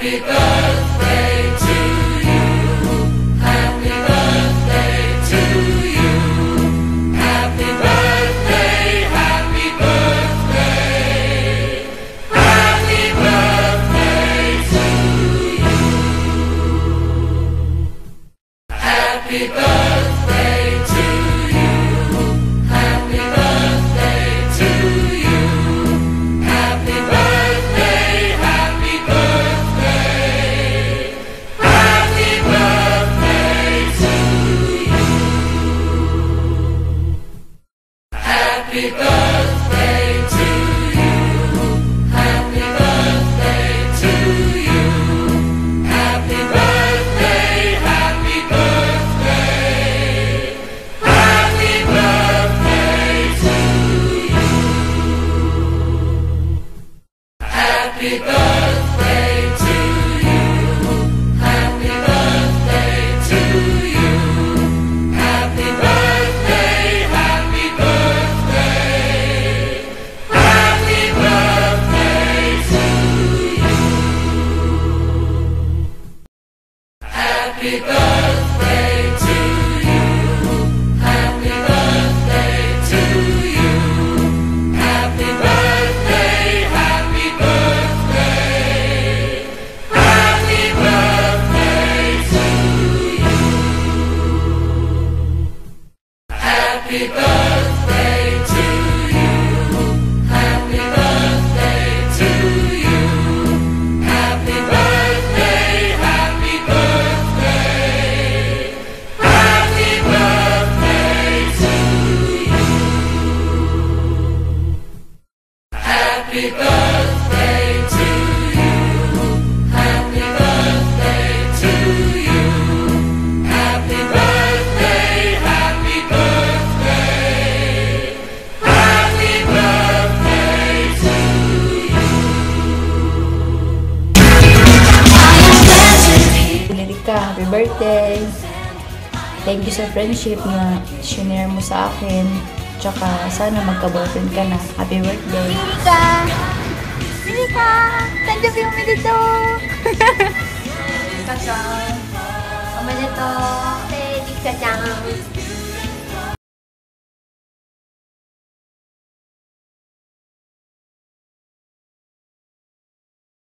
Happy birthday to you. Happy birthday to you. Happy birthday, happy birthday. Happy birthday to you. Happy birthday to you. Happy birthday to you. Happy birthday, happy birthday. Happy birthday to you. Happy birthday to you. Happy birthday to you. Happy birthday, happy birthday. Happy birthday to you. Happy birthday to you. Happy birthday to you. Happy birthday, happy birthday. Happy birthday to you. Happy birthday to you. Happy birthday to you. Happy birthday, happy birthday. Happy birthday to you. Happy birthday to you. Happy birthday to you. Happy birthday, happy birthday. Happy birthday to you. Happy birthday to you. Happy birthday to you. Happy birthday, happy birthday. Happy birthday to you. Erika, happy birthday! Thank you sa friendship na shinare mo sa akin. Tsaka sana magka-boyfriend ka na. Happy birthday! Erika! Erika! Tanggap yung dito! Kaka! Omedetou! Erika-chan!